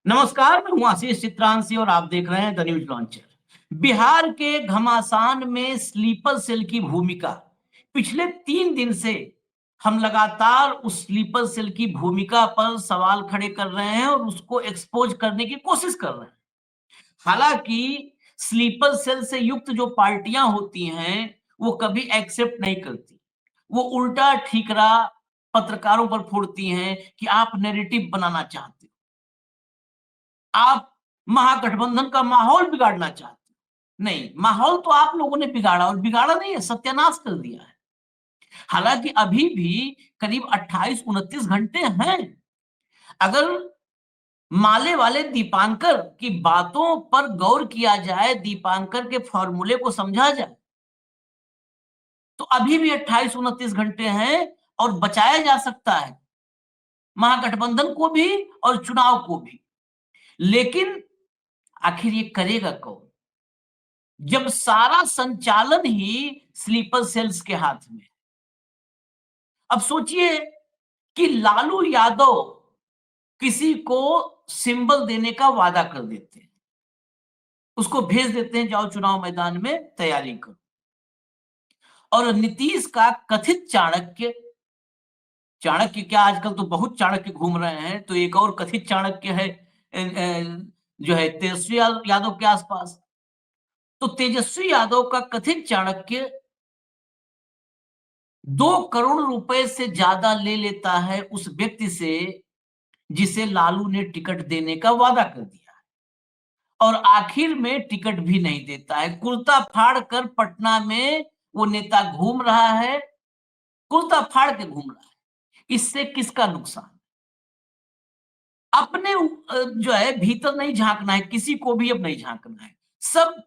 नमस्कार, मैं हूं आशीष चित्रांशी और आप देख रहे हैं द न्यूज लॉन्चर। बिहार के घमासान में स्लीपर सेल की भूमिका। पिछले 3 दिन से हम लगातार उस स्लीपर सेल की भूमिका पर सवाल खड़े कर रहे हैं और उसको एक्सपोज करने की कोशिश कर रहे हैं। हालांकि स्लीपर सेल से युक्त जो पार्टियां होती हैं वो कभी एक्सेप्ट नहीं करती। वो उल्टा ठीकरा पत्रकारों पर फोड़ती हैं कि आप नैरेटिव बनाना चाहते हो, आप महागठबंधन का माहौल बिगाड़ना चाहते हो। नहीं, माहौल तो आप लोगों ने बिगाड़ा और बिगाड़ा नहीं है, सत्यानाश कर दिया है। हालांकि अभी भी करीब 28-29 घंटे हैं। अगर माले वाले दीपांकर की बातों पर गौर किया जाए, दीपांकर के फॉर्मूले को समझा जाए, तो अभी भी 28-29 घंटे हैं और बचाया जा सकता है महागठबंधन को भी और चुनाव को भी। लेकिन आखिर ये करेगा कौन जब सारा संचालन ही स्लीपर सेल्स के हाथ में है? अब सोचिए कि लालू यादव किसी को सिंबल देने का वादा कर देते हैं, उसको भेज देते हैं, जाओ चुनाव मैदान में तैयारी करो। और नीतीश का कथित चाणक्य, चाणक्य क्या, आजकल तो बहुत चाणक्य घूम रहे हैं, तो एक और कथित चाणक्य है जो है तेजस्वी यादव के आसपास। तो तेजस्वी यादव का कथित चाणक्य 2 करोड़ रुपए से ज्यादा ले लेता है उस व्यक्ति से जिसे लालू ने टिकट देने का वादा कर दिया और आखिर में टिकट भी नहीं देता है। कुर्ता फाड़ कर पटना में वो नेता घूम रहा है, कुर्ता फाड़ के घूम रहा है। इससे किसका नुकसान? अपने जो है भीतर नहीं झांकना है, किसी को भी अब नहीं झांकना है। सब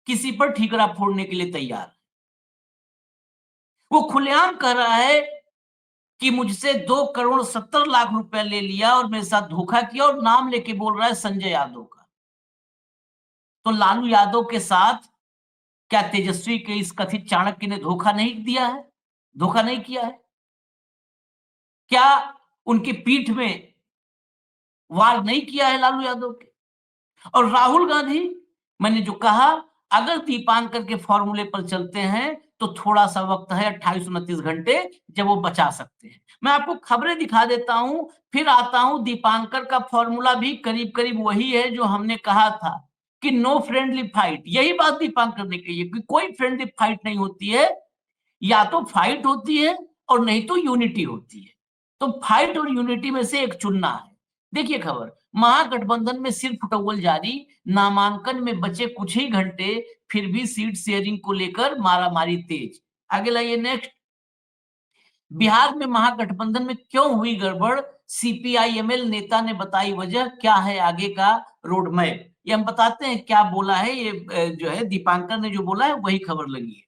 किसी पर ठीकरा फोड़ने के लिए तैयार है। वो खुलेआम कह रहा है कि मुझसे 2 करोड़ 70 लाख रुपए ले लिया और मेरे साथ धोखा किया, और नाम लेके बोल रहा है संजय यादव का। तो लालू यादव के साथ क्या तेजस्वी के इस कथित चाणक्य ने धोखा नहीं दिया है, धोखा नहीं किया है? क्या उनकी पीठ में वार नहीं किया है लालू यादव के? और राहुल गांधी, मैंने जो कहा, अगर दीपांकर के फॉर्मूले पर चलते हैं तो थोड़ा सा वक्त है, 28-29 घंटे, जब वो बचा सकते हैं। मैं आपको खबरें दिखा देता हूं, फिर आता हूं। दीपांकर का फॉर्मूला भी करीब करीब वही है जो हमने कहा था कि नो फ्रेंडली फाइट। यही बात दीपांकर ने कही है कि कोई फ्रेंडली फाइट नहीं होती है, या तो फाइट होती है और नहीं तो यूनिटी होती है। तो फाइट और यूनिटी में से एक चुनना है। देखिए खबर, महागठबंधन में सिर फुटौल जारी, नामांकन में बचे कुछ ही घंटे, फिर भी सीट शेयरिंग को लेकर मारामारी तेज। आगे लाइए नेक्स्ट। बिहार में महागठबंधन में क्यों हुई गड़बड़, सीपीआईएमएल नेता ने बताई वजह, क्या है आगे का रोड मैप। ये हम बताते हैं क्या बोला है, ये जो है दीपांकर ने जो बोला है वही खबर लगी है।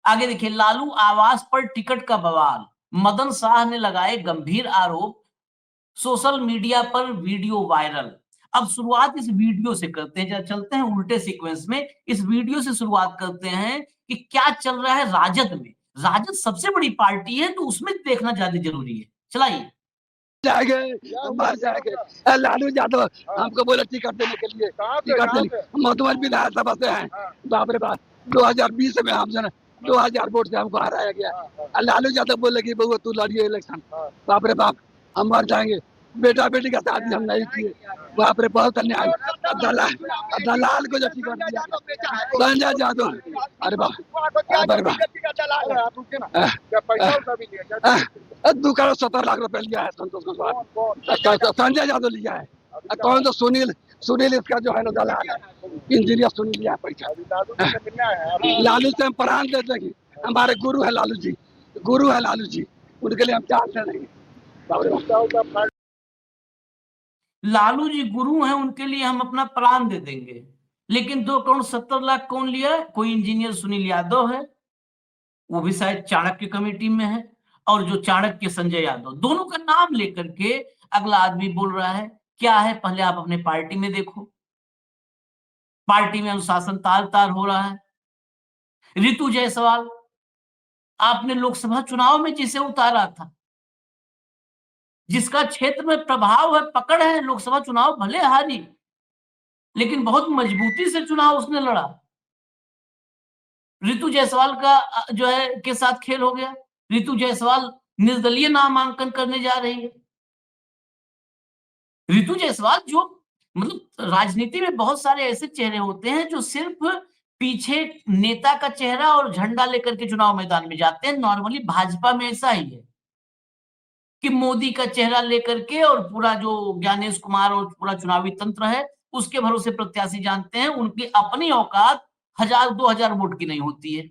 आगे देखिए, लालू आवास पर टिकट का बवाल, मदन शाह ने लगाए गंभीर आरोप, सोशल मीडिया पर वीडियो वायरल। अब शुरुआत इस वीडियो से करते हैं, जब चलते हैं उल्टे सीक्वेंस में, इस वीडियो से शुरुआत करते हैं कि क्या चल रहा है राजद में। राजद सबसे बड़ी पार्टी है तो उसमें देखना ज्यादा जरूरी है। चलाइए। जाएंगे, बाहर जाएंगे। लालू यादव हमको बोले टिकट देने के लिए, टिकट देने मधुबन विधानसभा से हैं। बाप रे बाप, 2020 में हम 2000 वोट से हमको हराया गया। लालू यादव बोले कि बउआ तू लड़िए इलेक्शन। बाप रे बाप, हम मर जाएंगे। बेटा बेटी का शादी हम नहीं किए। बाप रे, बहुत अन्याय। दलाल को जो टिकट दिया संजय यादव, अरे बाप, अरे बाप, 2 करोड़ 70 लाख रुपए लिया है संतोष कुशवाहा, संजय यादव लिया है। कौन तो सुनील, सुनील इसका जो है ना दलाल है, इंजीनियर सुनील लिया पैसा। लालू से हम प्राण दे देंगे। हमारे गुरु है लालू जी, गुरु है लालू जी, उनके लिए हम जान दे देंगे। लालू जी गुरु हैं, उनके लिए हम अपना प्राण दे देंगे। लेकिन 2 करोड़ 70 लाख कौन लिया है? कोई इंजीनियर सुनील यादव है, वो भी शायद चाणक्य कमेटी में है, और जो चाणक्य संजय यादव, दोनों का नाम लेकर के अगला आदमी बोल रहा है। क्या है, पहले आप अपने पार्टी में देखो। पार्टी में अनुशासन तार तार हो रहा है। रितु जायसवाल, आपने लोकसभा चुनाव में जिसे उतारा था, जिसका क्षेत्र में प्रभाव है, पकड़ है, लोकसभा चुनाव भले हारी लेकिन बहुत मजबूती से चुनाव उसने लड़ा। रितु जायसवाल का जो है के साथ खेल हो गया। रितु जायसवाल निर्दलीय नामांकन करने जा रही है। रितु जायसवाल जो मतलब राजनीति में बहुत सारे ऐसे चेहरे होते हैं जो सिर्फ पीछे नेता का चेहरा और झंडा लेकर के चुनाव मैदान में जाते हैं। नॉर्मली भाजपा में ऐसा ही है कि मोदी का चेहरा लेकर के और पूरा जो ज्ञानेश कुमार और पूरा चुनावी तंत्र है उसके भरोसे प्रत्याशी जानते हैं। उनकी अपनी औकात 1000-2000 वोट की नहीं होती है।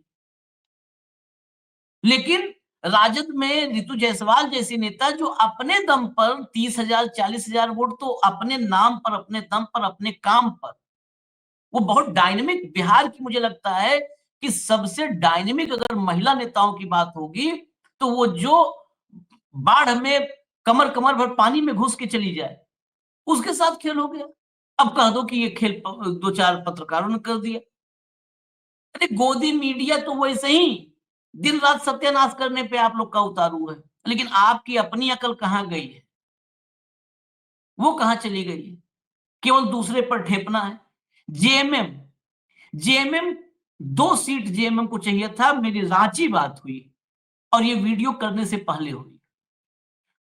लेकिन राजद में रितु जायसवाल जैसी नेता जो अपने दम पर 30,000 40,000 वोट तो अपने नाम पर, अपने दम पर, अपने काम पर, वो बहुत डायनेमिक। बिहार की मुझे लगता है कि सबसे डायनेमिक अगर महिला नेताओं की बात होगी तो वो जो बाढ़ में कमर कमर भर पानी में घुस के चली जाए, उसके साथ खेल हो गया। अब कह दो कि ये खेल 2-4 पत्रकारों ने कर दिया। अरे गोदी मीडिया तो वैसे ही दिन रात सत्यानाश करने पे आप लोग का उतारू है, लेकिन आपकी अपनी अकल कहाँ गई है? वो कहाँ चली गई है? केवल दूसरे पर ठेपना है। जेएमएम जेएमएम 2 सीट जेएमएम को चाहिए था। मेरी रांची बात हुई और ये वीडियो करने से पहले हुई।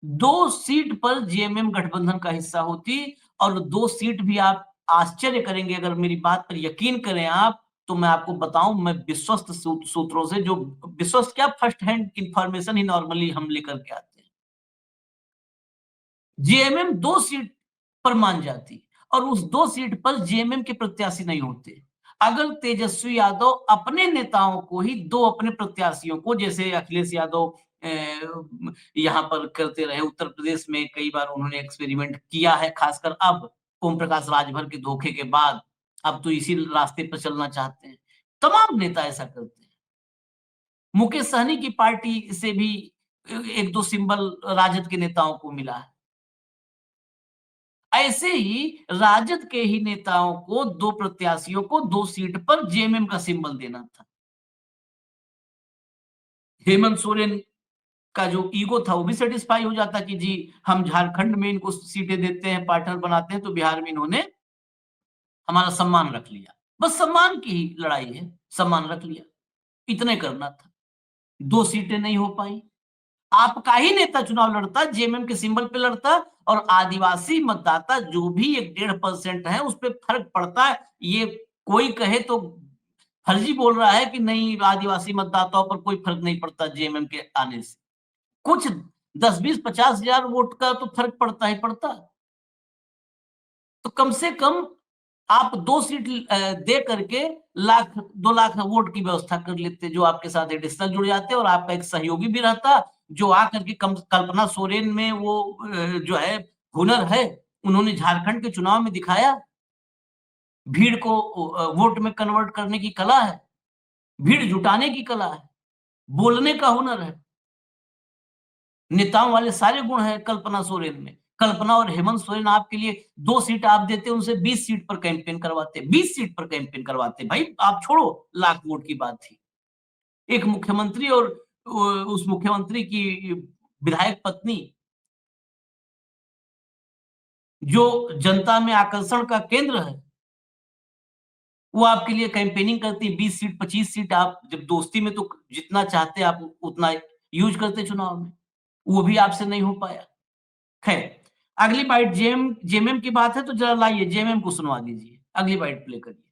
2 सीट पर जेएमएम गठबंधन का हिस्सा होती और 2 सीट भी आप आश्चर्य करेंगे अगर मेरी बात पर यकीन करें आप, तो मैं आपको बताऊं, मैं विश्वस्त सूत्रों से, जो विश्वस्त क्या, फर्स्ट हैंड इंफॉर्मेशन ही नॉर्मली हम लेकर के आते हैं, जेएमएम 2 सीट पर मान जाती और उस 2 सीट पर जेएमएम के प्रत्याशी नहीं होते। अगर तेजस्वी यादव अपने नेताओं को ही, 2 अपने प्रत्याशियों को, जैसे अखिलेश यादव यहाँ पर करते रहे, उत्तर प्रदेश में कई बार उन्होंने एक्सपेरिमेंट किया है, खासकर अब ओम प्रकाश राजभर के धोखे के बाद अब तो इसी रास्ते पर चलना चाहते हैं। तमाम नेता ऐसा करते हैं। मुकेश सहनी की पार्टी से भी 1-2 सिंबल राजद के नेताओं को मिला है। ऐसे ही राजद के ही नेताओं को, 2 प्रत्याशियों को 2 सीट पर जेएमएम का सिंबल देना था। हेमंत सोरेन का जो ईगो था वो भी सेटिस्फाई हो जाता कि जी हम झारखंड में इनको सीटें देते हैं, पार्टनर बनाते हैं, तो बिहार में इन्होंने हमारा सम्मान रख लिया। बस सम्मान की ही लड़ाई है, सम्मान रख लिया, इतने करना था। 2 सीटें नहीं हो पाई। आपका ही नेता चुनाव लड़ता, जेएमएम के सिंबल पे लड़ता और आदिवासी मतदाता जो भी 1-1.5% है उस पे फर्क पड़ता है। ये कोई कहे तो फर्जी बोल रहा है कि नहीं आदिवासी मतदाताओं पर कोई फर्क नहीं पड़ता जेएमएम के आने से। कुछ 10-20-50,000 वोट का तो फर्क पड़ता ही पड़ता। तो कम से कम आप 2 सीट दे करके 2 लाख वोट की व्यवस्था कर लेते, जो आपके साथ एडिशनल जुड़ जाते और आपका एक सहयोगी भी रहता जो आकर के कल्पना सोरेन में वो जो है हुनर है, उन्होंने झारखंड के चुनाव में दिखाया। भीड़ को वोट में कन्वर्ट करने की कला है, भीड़ जुटाने की कला है, बोलने का हुनर है। नेताओं वाले सारे गुण हैं कल्पना सोरेन में। कल्पना और हेमंत सोरेन आपके लिए 2 सीट आप देते, उनसे 20 सीट पर कैंपेन करवाते, 20 सीट पर कैंपेन करवाते। भाई आप छोड़ो लाख वोट की बात थी। एक मुख्यमंत्री और उस मुख्यमंत्री की विधायक पत्नी जो जनता में आकर्षण का केंद्र है, वो आपके लिए कैंपेनिंग करती। 20 सीट 25 सीट आप जब दोस्ती में तो जितना चाहते आप उतना यूज करते चुनाव में, वो भी आपसे नहीं हो पाया। खैर, अगली बाइट जेएमएम की बात है तो जरा लाइए जेएमएम को सुनवा दीजिए। अगली बाइट प्ले करिए।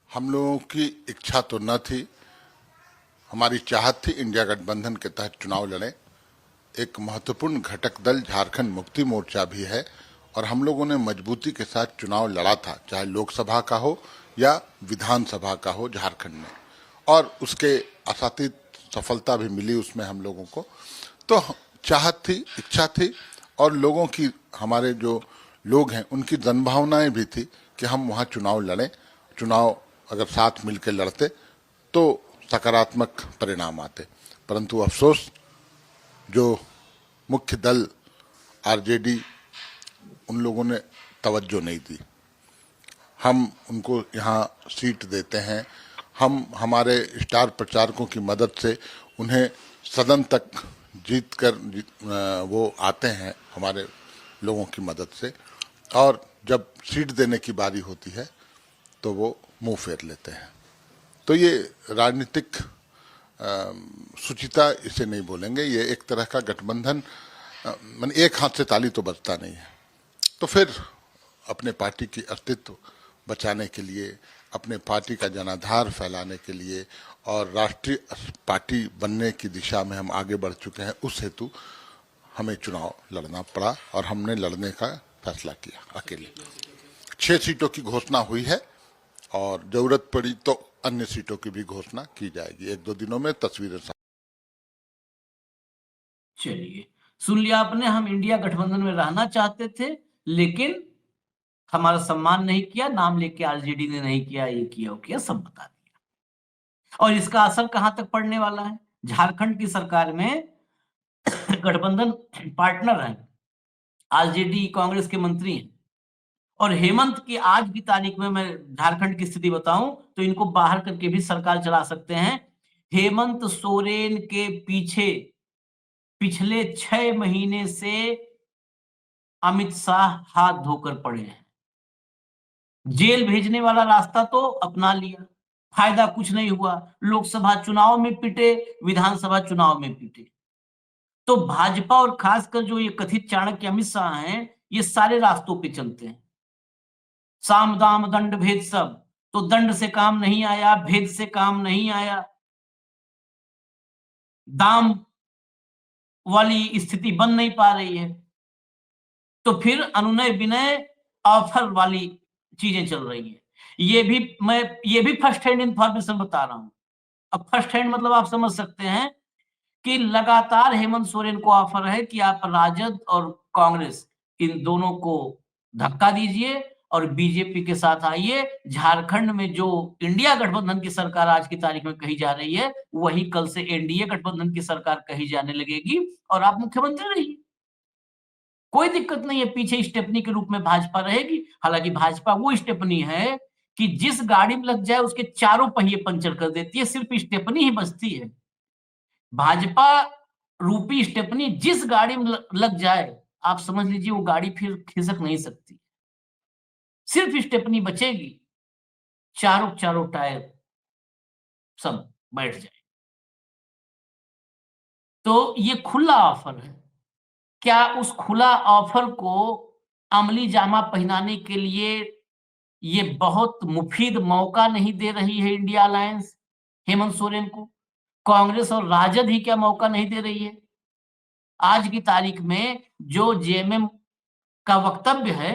हम लोगों की इच्छा तो न थी, हमारी चाहत थी इंडिया गठबंधन के तहत चुनाव लड़ें। एक महत्वपूर्ण घटक दल झारखंड मुक्ति मोर्चा भी है और हम लोगों ने मजबूती के साथ चुनाव लड़ा था, चाहे लोकसभा का हो या विधानसभा का हो झारखंड में, और उसके आशातीत सफलता भी मिली उसमें हम लोगों को। तो चाहत थी, इच्छा थी और लोगों की, हमारे जो लोग हैं उनकी जनभावनाएं भी थी कि हम वहाँ चुनाव लड़ें। चुनाव अगर साथ मिलकर लड़ते तो सकारात्मक परिणाम आते, परंतु अफसोस जो मुख्य दल आरजेडी, उन लोगों ने तवज्जो नहीं दी। हम उनको यहाँ सीट देते हैं, हम हमारे स्टार प्रचारकों की मदद से उन्हें सदन तक जीत कर वो आते हैं, हमारे लोगों की मदद से, और जब सीट देने की बारी होती है तो वो मुंह फेर लेते हैं। तो ये राजनीतिक सुचिता इसे नहीं बोलेंगे, ये एक तरह का गठबंधन, माने एक हाथ से ताली तो बजता नहीं है। तो फिर अपने पार्टी की अस्तित्व बचाने के लिए, अपने पार्टी का जनाधार फैलाने के लिए और राष्ट्रीय पार्टी बनने की दिशा में हम आगे बढ़ चुके हैं, उस हेतु हमें चुनाव लड़ना पड़ा और हमने लड़ने का फैसला किया अकेले। 6 सीटों की घोषणा हुई है और जरूरत पड़ी तो अन्य सीटों की भी घोषणा की जाएगी। 1-2 दिनों में तस्वीरें। चलिए, सुन लिया आपने, हम इंडिया गठबंधन में रहना चाहते थे लेकिन हमारा सम्मान नहीं किया, नाम लेके आरजेडी ने नहीं किया, ये किया वो किया, सब बता दिया। और इसका असर कहां तक पड़ने वाला है? झारखंड की सरकार में गठबंधन पार्टनर है, आरजेडी कांग्रेस के मंत्री हैं, और हेमंत की आज की तारीख में मैं झारखंड की स्थिति बताऊं तो इनको बाहर करके भी सरकार चला सकते हैं। हेमंत सोरेन के पीछे पिछले 6 महीने से अमित शाह हाथ धोकर पड़े हैं। जेल भेजने वाला रास्ता तो अपना लिया, फायदा कुछ नहीं हुआ। लोकसभा चुनाव में पिटे, विधानसभा चुनाव में पिटे। तो भाजपा और खासकर जो ये कथित चाणक्य अमित शाह हैं, ये सारे रास्तों पे चलते हैं। साम दाम दंड भेद सब, तो दंड से काम नहीं आया, भेद से काम नहीं आया, दाम वाली स्थिति बन नहीं पा रही है, तो फिर अनुनय विनय ऑफर वाली चीजें चल रही हैं। ये भी फर्स्ट हैंड इंफॉर्मेशन बता रहा हूं। अब फर्स्ट हैंड मतलब आप समझ सकते हैं कि लगातार हेमंत सोरेन को ऑफर है कि आप राजद और कांग्रेस इन दोनों को धक्का दीजिए और बीजेपी के साथ आइए। झारखंड में जो इंडिया गठबंधन की सरकार आज की तारीख में कही जा रही है, वही कल से एनडीए गठबंधन की सरकार कही जाने लगेगी और आप मुख्यमंत्री रहिए। कोई दिक्कत नहीं है, पीछे स्टेपनी के रूप में भाजपा रहेगी। हालांकि भाजपा वो स्टेपनी है कि जिस गाड़ी में लग जाए उसके चारों पहिए पंचर कर देती है, सिर्फ स्टेपनी ही बचती है। भाजपा रूपी स्टेपनी जिस गाड़ी में लग जाए, आप समझ लीजिए वो गाड़ी फिर खिसक नहीं सकती, सिर्फ स्टेपनी बचेगी, चारों टायर सब बैठ जाए। तो ये खुला ऑफर है। क्या उस खुला ऑफर को अमली जामा पहनाने के लिए ये बहुत मुफीद मौका नहीं दे रही है इंडिया अलायंस हेमंत सोरेन को? कांग्रेस और राजद ही क्या मौका नहीं दे रही है? आज की तारीख में जो जेएमएम का वक्तव्य है,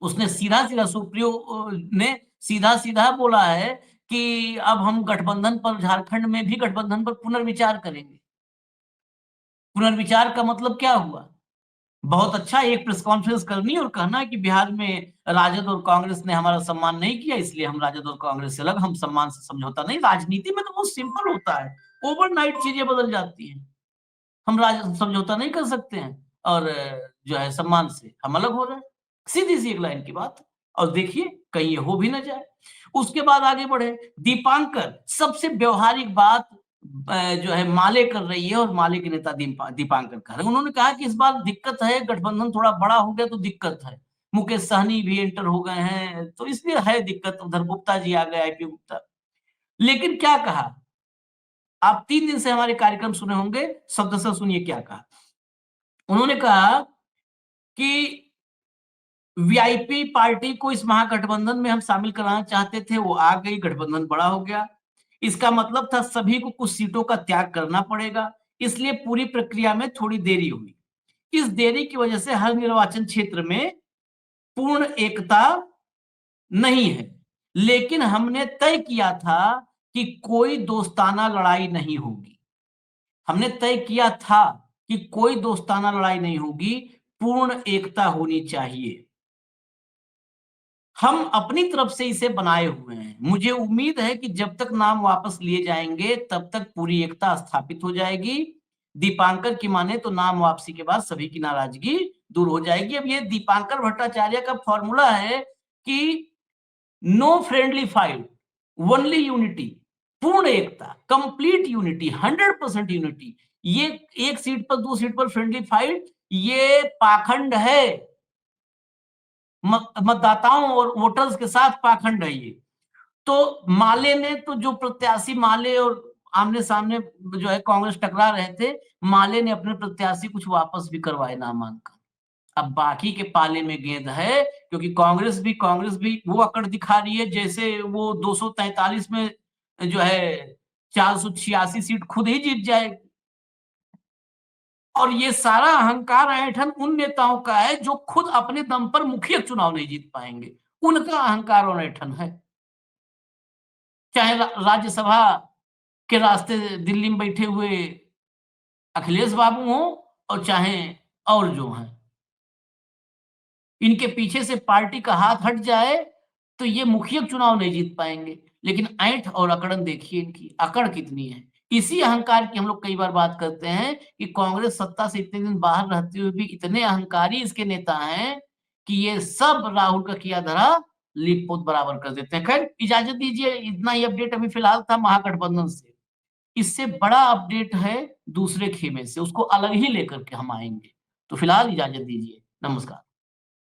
उसने सीधा-सीधा सुप्रियो ने सीधा-सीधा बोला है कि अब हम गठबंधन पर, झारखंड में भी गठबंधन पर पुनर्विचार करेंगे। पुनर्विचार का मतलब क्या हुआ? बहुत अच्छा, एक प्रेस कॉन्फ्रेंस करनी और कहना कि बिहार में राजद और कांग्रेस ने हमारा सम्मान नहीं किया, इसलिए हम राजद और कांग्रेस से अलग, हम सम्मान से समझौता नहीं। राजनीति में तो बहुत सिंपल होता है, ओवरनाइट चीजें बदल जाती हैं। हम समझौता नहीं कर सकते हैं और जो है सम्मान से हम अलग हो रहे हैं, सीधी सी एक लाइन की बात। और देखिए कहीं ये हो भी ना जाए। उसके बाद आगे बढ़े, दीपांकर सबसे व्यवहारिक बात जो है माले कर रही है और माले के नेता दीपांकर कर रहे हैं। उन्होंने कहा कि इस बार दिक्कत है, गठबंधन थोड़ा बड़ा हो गया तो दिक्कत है, मुकेश सहनी भी एंटर हो गए हैं तो इसलिए है दिक्कत, उधर गुप्ता जी आ गए, आईपी गुप्ता। लेकिन क्या कहा, आप 3 दिन से हमारे कार्यक्रम सुने होंगे, शब्द से सुनिए क्या कहा। उन्होंने कहा कि वीआईपी पार्टी को इस महागठबंधन में हम शामिल कराना चाहते थे, वो आ गई, गठबंधन बड़ा हो गया। इसका मतलब था सभी को कुछ सीटों का त्याग करना पड़ेगा, इसलिए पूरी प्रक्रिया में थोड़ी देरी हुई। इस देरी की वजह से हर निर्वाचन क्षेत्र में पूर्ण एकता नहीं है, लेकिन हमने तय किया था कि कोई दोस्ताना लड़ाई नहीं होगी। हमने तय किया था कि कोई दोस्ताना लड़ाई नहीं होगी, पूर्ण एकता होनी चाहिए। हम अपनी तरफ से इसे बनाए हुए हैं। मुझे उम्मीद है कि जब तक नाम वापस लिए जाएंगे तब तक पूरी एकता स्थापित हो जाएगी। दीपांकर की माने तो नाम वापसी के बाद सभी की नाराजगी दूर हो जाएगी। अब ये दीपांकर भट्टाचार्य का फॉर्मूला है कि no friendly fight, only unity, पूर्ण एकता, कंप्लीट यूनिटी, 100% यूनिटी। ये एक सीट पर, 2 सीट पर फ्रेंडली फाइट, ये पाखंड है, मतदाताओं और वोटर्स के साथ पाखंड है ये। तो माले ने तो जो प्रत्याशी माले और आमने सामने जो है कांग्रेस टकरा रहे थे, माले ने अपने प्रत्याशी कुछ वापस भी करवाए नामांकन। अब बाकी के पाले में गेंद है, क्योंकि कांग्रेस भी वो अकड़ दिखा रही है जैसे वो 243 में जो है 486 सीट खुद ही जीत जाएगी। और ये सारा अहंकार ऐंठन उन नेताओं का है जो खुद अपने दम पर मुखिया चुनाव नहीं जीत पाएंगे, उनका अहंकार और ऐंठन है। चाहे राज्यसभा के रास्ते दिल्ली में बैठे हुए अखिलेश बाबू हों और चाहे और जो हैं, इनके पीछे से पार्टी का हाथ हट जाए तो ये मुखिया चुनाव नहीं जीत पाएंगे। लेकिन ऐंठ और अकड़न देखिए, इनकी अकड़ कितनी है। इसी अहंकार की हम लोग कई बार बात करते हैं कि कांग्रेस सत्ता से इतने दिन बाहर रहते हुए भी इतने अहंकारी इसके नेता हैं कि ये सब राहुल का किया धरा लीप पोत बराबर कर देते हैं। खैर इजाजत दीजिए, इतना ही अपडेट अभी फिलहाल था महागठबंधन से। इससे बड़ा अपडेट है दूसरे खेमे से, उसको अलग ही लेकर के हम आएंगे। तो फिलहाल इजाजत दीजिए, नमस्कार।